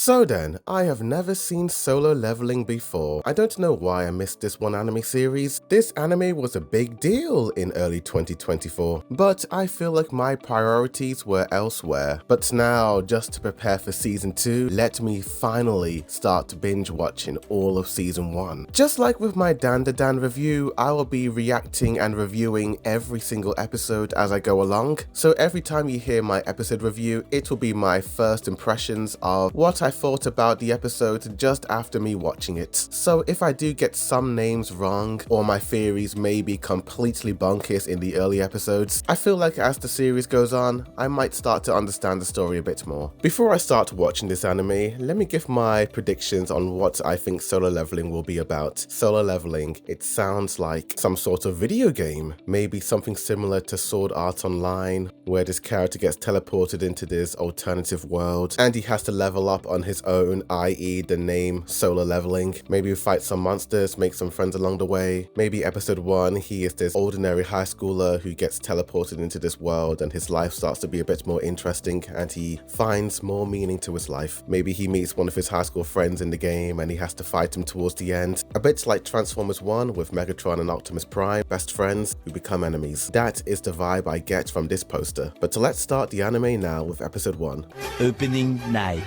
So then, I have never seen Solo Leveling before. I don't know why I missed this one anime series. This anime was a big deal in early 2024, but I feel like my priorities were elsewhere. But now, just to prepare for season 2, let me finally start binge watching all of season 1. Just like with my Dan review, I will be reacting and reviewing every single episode as I go along. So every time you hear my episode review, it will be my first impressions of what I thought about the episode just after me watching it. So if I do get some names wrong or my theories may be completely bonkers in the early episodes, I feel like as the series goes on, I might start to understand the story a bit more. Before I start watching this anime, let me give my predictions on what I think Solo Leveling will be about. Solo Leveling, it sounds like some sort of video game, maybe something similar to Sword Art Online, where this character gets teleported into this alternative world and he has to level up on his own, i.e. the name Solo Leveling. Maybe fight some monsters, make some friends along the way. Maybe episode 1, he is this ordinary high schooler who gets teleported into this world and his life starts to be a bit more interesting and he finds more meaning to his life. Maybe he meets one of his high school friends in the game and he has to fight him towards the end. A bit like Transformers 1 with Megatron and Optimus Prime, best friends who become enemies. That is the vibe I get from this poster. But let's start the anime now with episode 1. Opening night.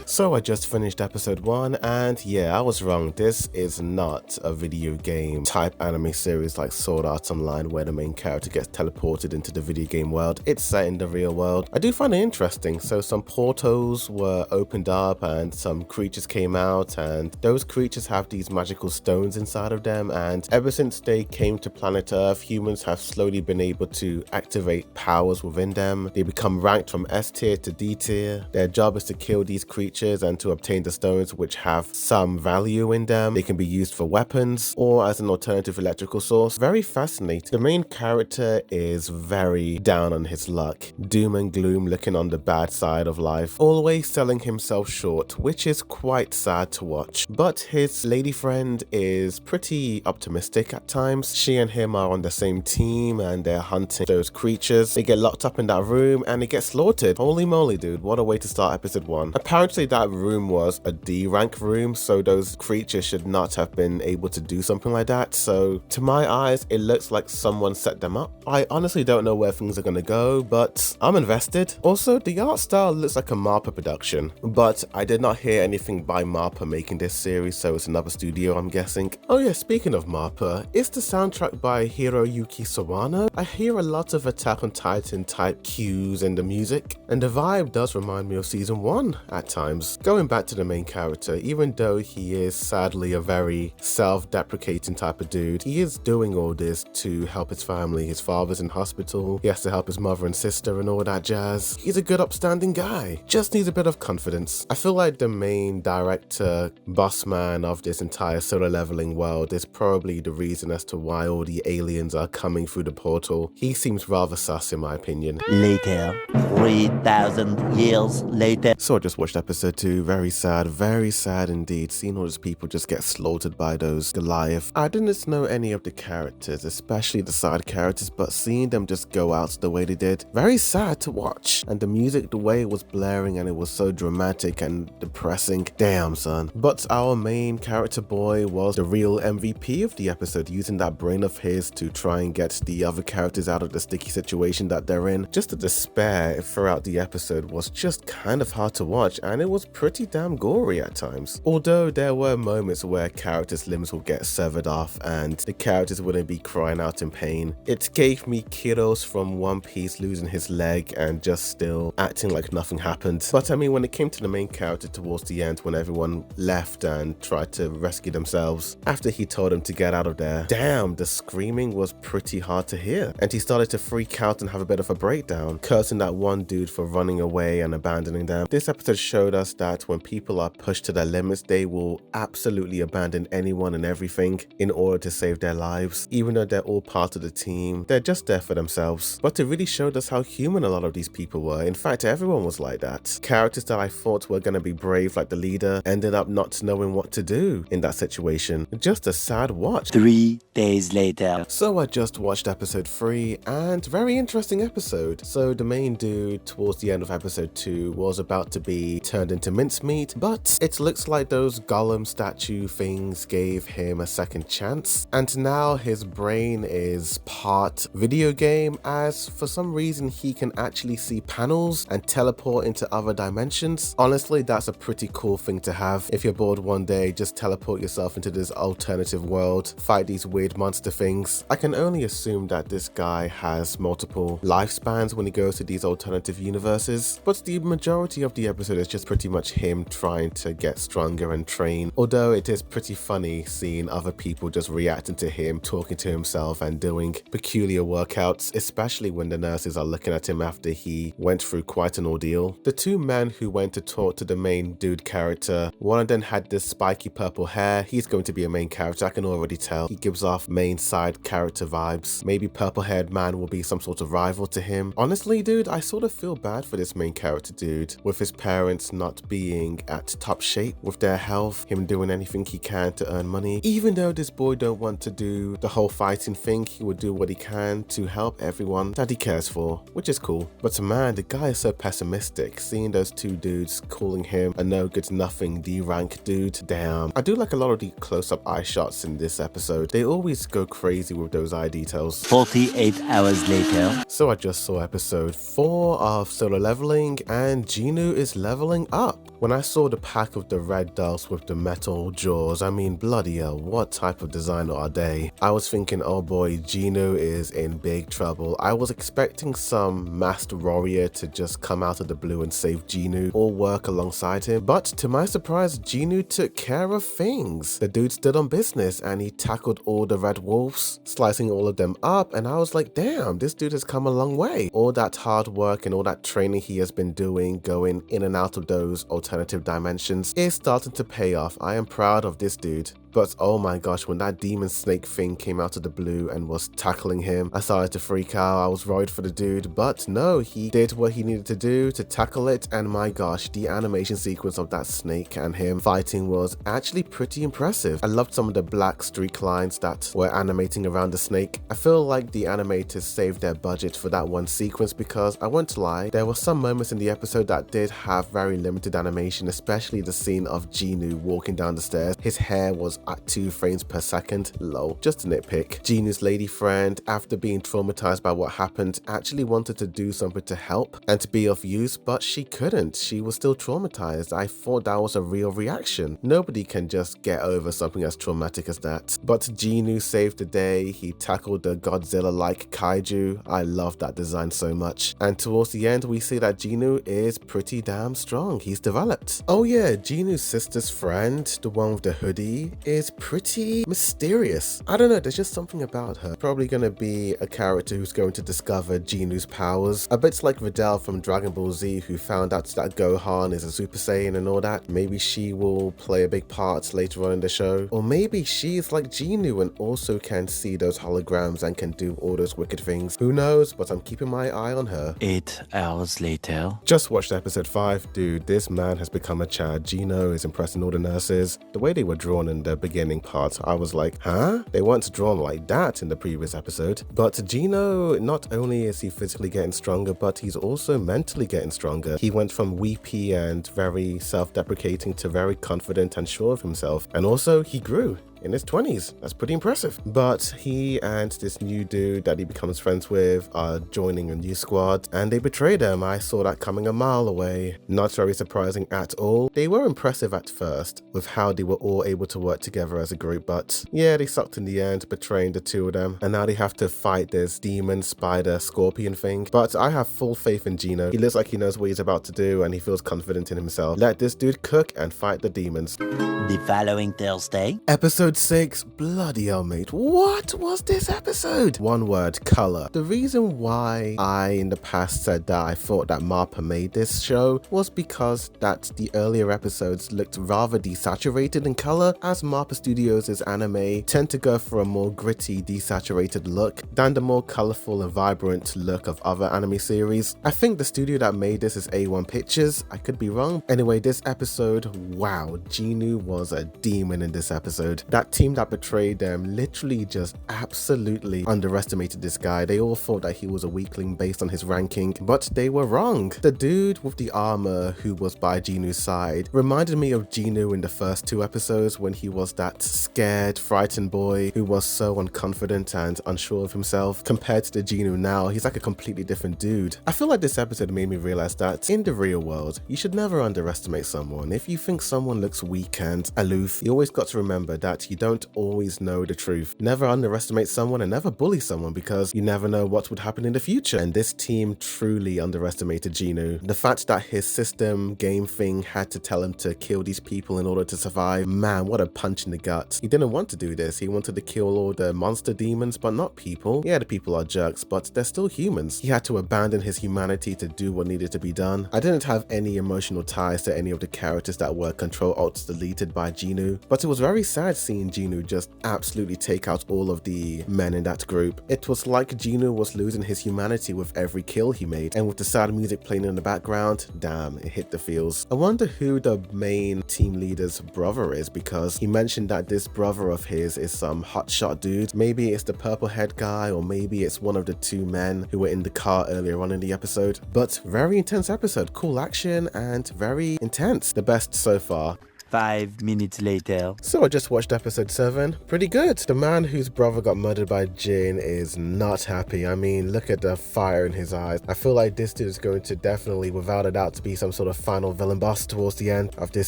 So I just finished episode 1 and yeah, I was wrong. This is not a video game type anime series like Sword Art Online where the main character gets teleported into the video game world. It's set in the real world. I do find it interesting. So some portals were opened up and some creatures came out and those creatures have these magical stones inside of them, and ever since they came to planet Earth, humans have slowly been able to activate powers within them. They become ranked from S tier to D tier. Their job is to kill these creatures and to obtain the stones which have some value in them. They can be used for weapons or as an alternative electrical source. Very fascinating. The main character is very down on his luck. Doom and gloom, looking on the bad side of life. Always selling himself short, which is quite sad to watch. But his lady friend is pretty optimistic at times. She and him are on the same team and they're hunting those creatures. They get locked up in that room and they get slaughtered. Holy moly, dude. What a way to start episode 1. Apparently that room was a D rank room, so those creatures should not have been able to do something like that. So to my eyes, it looks like someone set them up. I honestly don't know where things are gonna go, but I'm invested. Also, the art style looks like a MAPPA production, but I did not hear anything by MAPPA making this series, so it's another studio, I'm guessing. Oh yeah, speaking of MAPPA, is the soundtrack by Hiroyuki Sawano? I hear a lot of Attack on Titan type cues in the music, and the vibe does remind me of season 1 at times. Going back to the main character, even though he is sadly a very self-deprecating type of dude, he is doing all this to help his family. His father's in hospital, he has to help his mother and sister and all that jazz. He's a good upstanding guy, just needs a bit of confidence. I feel like the main director, boss man of this entire Solo Leveling world is probably the reason as to why all the aliens are coming through the portal. He seems rather sus in my opinion. Later. 3,000 years later. So I just watched episode 2, very sad indeed, seeing all those people just get slaughtered by those Goliath. I didn't know any of the characters, especially the side characters, but seeing them just go out the way they did, very sad to watch. And the music, the way it was blaring and it was so dramatic and depressing, damn son. But our main character boy was the real MVP of the episode, using that brain of his to try and get the other characters out of the sticky situation that they're in. Just the despair throughout the episode was just kind of hard to watch, and it was pretty damn gory at times. Although there were moments where characters' limbs would get severed off and the characters wouldn't be crying out in pain. It gave me Kiros from One Piece losing his leg and just still acting like nothing happened. But I mean, when it came to the main character towards the end, when everyone left and tried to rescue themselves after he told them to get out of there, damn, the screaming was pretty hard to hear. And he started to freak out and have a bit of a breakdown, cursing that one dude for running away and abandoning them. This episode showed us that when people are pushed to their limits, they will absolutely abandon anyone and everything in order to save their lives. Even though they're all part of the team, they're just there for themselves. But it really showed us how human a lot of these people were. In fact, everyone was like that. Characters that I thought were going to be brave like the leader ended up not knowing what to do in that situation. Just a sad watch. 3 days later. So I just watched episode 3 and very interesting episode. So the main dude towards the end of episode 2 was about to be turned into mincemeat, but it looks like those golem statue things gave him a second chance, and now his brain is part video game, as for some reason he can actually see panels and teleport into other dimensions. Honestly, that's a pretty cool thing to have. If you're bored one day, just teleport yourself into this alternative world, fight these weird monster things. I can only assume that this guy has multiple lifespans when he goes to these alternative universes, but the majority of the episode is just pretty much him trying to get stronger and train, although it is pretty funny seeing other people just reacting to him, talking to himself and doing peculiar workouts, especially when the nurses are looking at him after he went through quite an ordeal. The two men who went to talk to the main dude character, one of them had this spiky purple hair. He's going to be a main character, I can already tell. He gives off main side character vibes. Maybe purple haired man will be some sort of rival to him. Honestly, dude, I sort of feel bad for this main character dude, with his parents not being at top shape with their health, him doing anything he can to earn money. Even though this boy don't want to do the whole fighting thing, he would do what he can to help everyone that he cares for, which is cool. But man, the guy is so pessimistic, seeing those two dudes calling him a no good nothing D-rank dude. Damn. I do like a lot of the close-up eye shots in this episode. They always go crazy with those eye details. 48 hours later. So I just saw episode 4 of Solo Leveling, and Genu is leveling up. When I saw the pack of the red dolls with the metal jaws, I mean, bloody hell, what type of designer are they? I was thinking, oh boy, Genu is in big trouble. I was expecting some masked warrior to just come out of the blue and save Genu or work alongside him, but to my surprise, Genu took care of things. The dude stood on business and he tackled all the red wolves, slicing all of them up, and I was like, damn, this dude has come a long way. All that hard work and all that training he has been doing, going in and out of those alternative dimensions, is starting to pay off. I am proud of this dude. But oh my gosh, when that demon snake thing came out of the blue and was tackling him, I started to freak out. I was worried for the dude, but no, he did what he needed to do to tackle it, and my gosh, the animation sequence of that snake and him fighting was actually pretty impressive. I loved some of the black streak lines that were animating around the snake. I feel like the animators saved their budget for that one sequence, because I won't lie, there were some moments in the episode that did have very limited animation, especially the scene of Genu walking down the stairs. His hair was at 2 frames per second. Lol, just a nitpick. Genu's lady friend, after being traumatized by what happened, actually wanted to do something to help and to be of use, but she couldn't. She was still traumatized. I thought that was a real reaction. Nobody can just get over something as traumatic as that. But Genu saved the day. He tackled the Godzilla-like kaiju. I love that design so much. And towards the end, we see that Genu is pretty damn strong. He's developed. Oh yeah, Genu's sister's friend, the one with the hoodie, is pretty mysterious. I don't know, there's just something about her. Probably gonna be a character who's going to discover Genu's powers. A bit like Videl from Dragon Ball Z, who found out that Gohan is a Super Saiyan and all that. Maybe she will play a big part later on in the show. Or maybe she's like Genu and also can see those holograms and can do all those wicked things. Who knows, but I'm keeping my eye on her. 8 hours later. Just watched episode 5. Dude, this man has become a Chad. Geno is impressing all the nurses. The way they were drawn in the beginning part, I was like, huh? They weren't drawn like that in the previous episode. But Geno, not only is he physically getting stronger, but he's also mentally getting stronger. He went from weepy and very self-deprecating to very confident and sure of himself. And also, he grew in his 20s. That's pretty impressive. But he and this new dude that he becomes friends with are joining a new squad, and they betrayed him. I saw that coming a mile away. Not very surprising at all. They were impressive at first with how they were all able to work together as a group, but yeah, they sucked in the end, betraying the two of them, and now they have to fight this demon, spider, scorpion thing. But I have full faith in Geno. He looks like he knows what he's about to do, and he feels confident in himself. Let this dude cook and fight the demons. The following Thursday. Episode 6, bloody hell mate, what was this episode? One word, color. The reason why I in the past said that I thought that MAPPA made this show was because that the earlier episodes looked rather desaturated in color, as MAPPA Studios' anime tend to go for a more gritty, desaturated look than the more colorful and vibrant look of other anime series. I think the studio that made this is A1 Pictures, I could be wrong. Anyway, this episode, wow, Genu was a demon in this episode. That That team that betrayed them literally just absolutely underestimated this guy. They all thought that he was a weakling based on his ranking, but they were wrong. The dude with the armor who was by Jinu's side reminded me of Jinu in the first 2 episodes when he was that scared, frightened boy who was so unconfident and unsure of himself. Compared to the Jinu now, he's like a completely different dude. I feel like this episode made me realize that in the real world, you should never underestimate someone. If you think someone looks weak and aloof, you always got to remember that you don't always know the truth. Never underestimate someone and never bully someone, because you never know what would happen in the future. And this team truly underestimated Jinu. The fact that his system game thing had to tell him to kill these people in order to survive, man, what a punch in the gut. He didn't want to do this. He wanted to kill all the monster demons, but not people. Yeah, the people are jerks, but they're still humans. He had to abandon his humanity to do what needed to be done. I didn't have any emotional ties to any of the characters that were Control-Alt-Deleted by Jinu, but it was very sad seeing Jinu just absolutely take out all of the men in that group. It was like Jinu was losing his humanity with every kill he made, and with the sad music playing in the background, damn, it hit the feels. I wonder who the main team leader's brother is, because he mentioned that this brother of his is some hotshot dude. Maybe it's the purple head guy, or maybe it's one of the 2 men who were in the car earlier on in the episode. But very intense episode, cool action and very intense. The best so far. 5 minutes later. So I just watched episode 7. Pretty good. The man whose brother got murdered by Jin is not happy. I mean, look at the fire in his eyes. I feel like this dude is going to definitely, without a doubt, to be some sort of final villain boss towards the end of this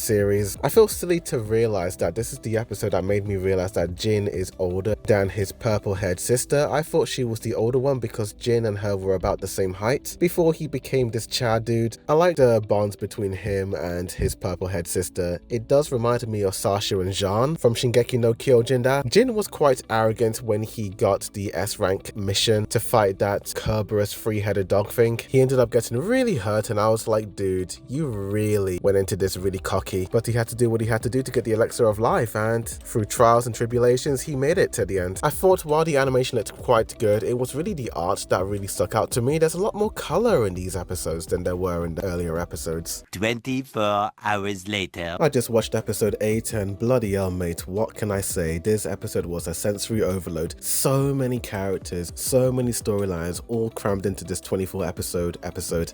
series. I feel silly to realize that this is the episode that made me realize that Jin is older than his purple-haired sister. I thought she was the older one because Jin and her were about the same height before he became this Chad dude. I like the bonds between him and his purple-haired sister. It does remind me of Sasha and Jean from Shingeki no Kyojin. Jin was quite arrogant when he got the S-rank mission to fight that Kerberos 3-headed dog thing. He ended up getting really hurt, and I was like, dude, you really went into this really cocky. But he had to do what he had to do to get the elixir of life, and through trials and tribulations, he made it to the end. I thought while the animation looked quite good, it was really the art that really stuck out to me. There's a lot more color in these episodes than there were in the earlier episodes. 24 hours later. I just watched episode 8 and bloody hell, mate, what can I say? This episode was a sensory overload. So many characters, so many storylines, all crammed into this 24 episode.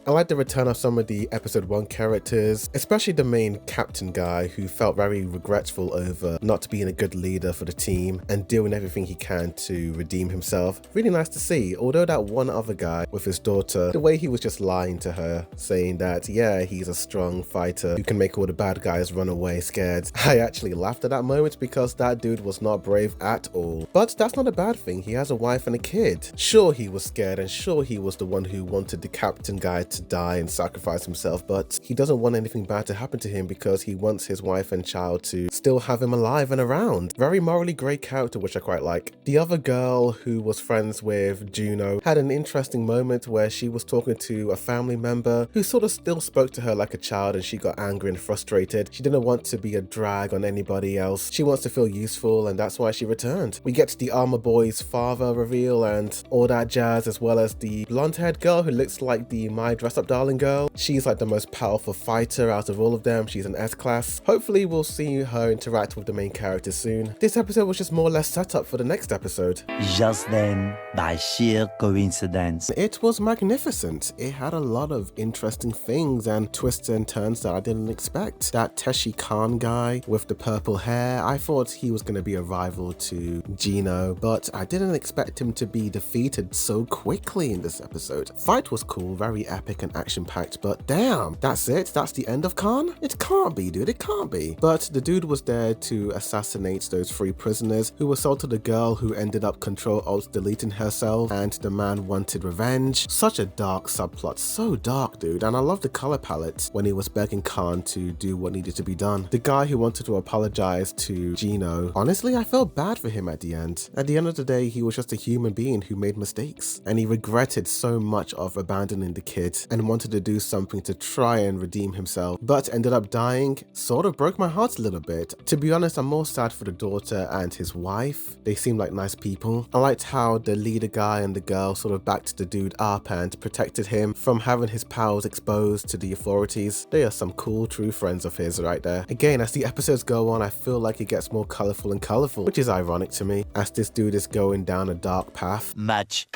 I like the return of some of the episode 1 characters, especially the main captain guy who felt very regretful over not being a good leader for the team and doing everything he can to redeem himself. Really nice to see. Although that one other guy with his daughter, the way he was just lying to her, saying that, yeah, he's a strong fighter who can make all the bad guys run away scared. I actually laughed at that moment because that dude was not brave at all. But that's not a bad thing. He has a wife and a kid. Sure, he was scared, and sure, he was the one who wanted the captain guy to die and sacrifice himself, but he doesn't want anything bad to happen to him because he wants his wife and child to still have him alive and around. Very morally grey character, which I quite like. The other girl who was friends with Juno had an interesting moment where she was talking to a family member who sort of still spoke to her like a child, and she got angry and frustrated. She didn't want to be a drag on anybody else. She wants to feel useful, and that's why she returned. We get the armor boy's father reveal and all that jazz, as well as the blonde-haired girl who looks like the My Dress Up Darling girl. She's like the most powerful fighter out of all of them. She's an S-class. Hopefully we'll see her interact with the main characters soon. This episode was just more or less set up for the next episode. Just then, by sheer coincidence. It was magnificent. It had a lot of interesting things and twists and turns that I didn't expect. That Teshi Khan guy with the purple hair, I thought he was going to be a rival to Gino, but I didn't expect him to be defeated so quickly in this episode. Fight was cool, very epic and action-packed, but damn, that's it? That's the end of Khan? It can't be, dude, it can't be. But the dude was there to assassinate those 3 prisoners who assaulted a girl who ended up Control-Alt-Deleting herself, and the man wanted revenge. Such a dark subplot, so dark, dude, and I love the color palette when he was begging Khan to do what needed to be done. The guy who wanted to apologize to Gino, honestly, I felt bad for him at the end. At the end of the day, he was just a human being who made mistakes, and he regretted so much of abandoning the kid and wanted to do something to try and redeem himself, but ended up dying. Sort of broke my heart a little bit. To be honest, I'm more sad for the daughter and his wife. They seem like nice people. I liked how the leader guy and the girl sort of backed the dude up and protected him from having his powers exposed to the authorities. They are some cool true friends of his right there. Again, as the episodes go on, I feel like it gets more colorful and colorful, which is ironic to me, as this dude is going down a dark path. Much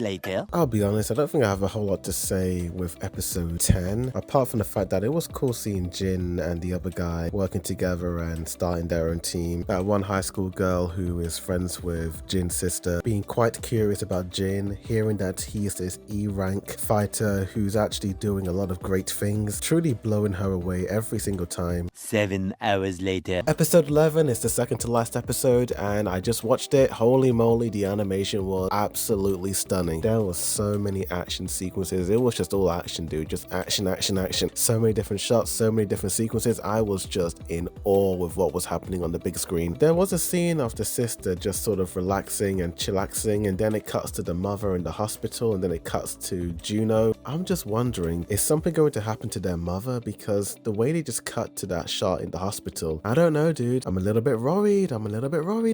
later. I'll be honest, I don't think I have a whole lot to say with episode 10, apart from the fact that it was cool seeing Jin and the other guy working together and starting their own team. That one high school girl who is friends with Jin's sister being quite curious about Jin, hearing that he's this E-rank fighter who's actually doing a lot of great things, truly blowing her away every single time. 7 hours later. Episode 11 is the second to last episode, and I just watched it. Holy moly, the animation was absolutely stunning. There were so many action sequences. It was just all action, dude. Just action, action, action. So many different shots, so many different sequences. I was just in awe with what was happening on the big screen. There was a scene of the sister just sort of relaxing and chillaxing, and then it cuts to the mother in the hospital, and then it cuts to Juno. I'm just wondering, is something going to happen to their mother? Because the way they just cut to that shot in the hospital, I don't know, dude. I'm a little bit worried,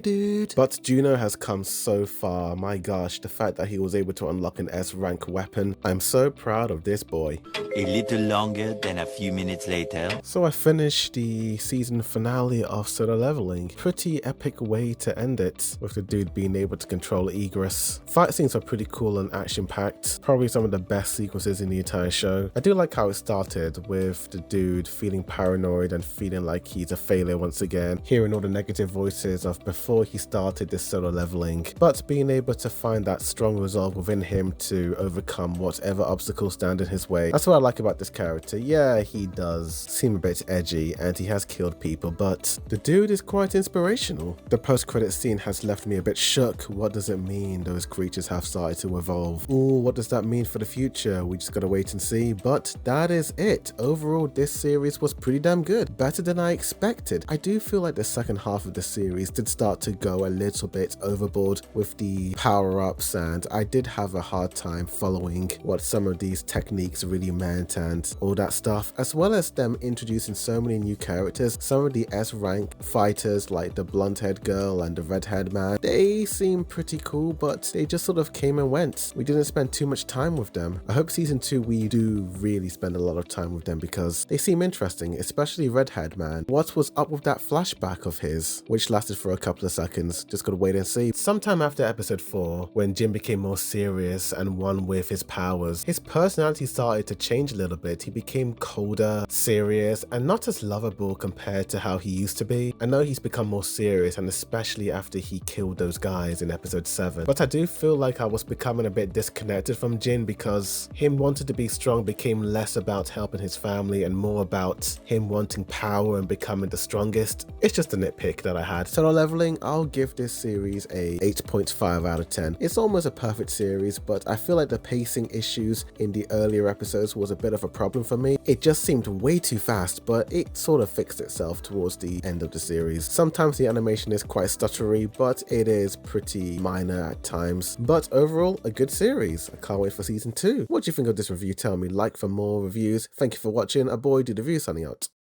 dude. But Juno has come so far. My gosh, the fact that he was able to unlock an S-rank weapon. I'm so proud of this boy. A little longer than a few minutes later. So I finished the season finale of Solo Leveling. Pretty epic way to end it, with the dude being able to control Egress. Fight scenes are pretty cool and action-packed. Probably some of the best sequences in the entire show. I do like how it started with the dude feeling paranoid and feeling like he's a failure once again, hearing all the negative voices of before he started this solo leveling, but being able to find that strong resolve within him to overcome whatever obstacles stand in his way. That's what I like about this character. Yeah, he does seem a bit edgy and he has killed people, but the dude is quite inspirational. The post-credit scene has left me a bit shook. What does it mean those creatures have started to evolve? Ooh, what does that mean for the future? We just gotta wait and see, but that is it. Overall, this series was pretty damn good. Better than I expected. I do feel like the second half of the series did start to go a little bit overboard with the power-ups, and I did have a hard time following what some of these techniques really meant and all that stuff, as well as them introducing so many new characters. Some of the S-rank fighters like the blonde-haired girl and the red-haired man, they seem pretty cool, but they just sort of came and went. We didn't spend too much time with them. I hope season 2 we do really spend a lot of time with them because they seem interesting, especially red-haired man. What was up with that flashback of his, which lasted for a couple of seconds? Just gotta wait and see. Sometime after episode 4, when Jin became more serious and won with his powers, his personality started to change a little bit. He became colder, serious, and not as lovable compared to how he used to be. I know he's become more serious, and especially after he killed those guys in episode 7, but I do feel like I was becoming a bit disconnected from Jin because him wanting to be strong became less about helping his family and more about him wanting power and becoming the strongest. It's just a nitpick that I had. Solo Leveling, I'll give this series a 8.5 out of 10. It's almost a perfect series, but I feel like the pacing issues in the earlier episodes was a bit of a problem for me. It just seemed way too fast, but it sort of fixed itself towards the end of the series. Sometimes the animation is quite stuttery, but it is pretty minor at times. But overall, a good series. I can't wait for season 2. What do you think of this review? Tell me. Like for more reviews. Thank you for watching. A boy do the review, signing out.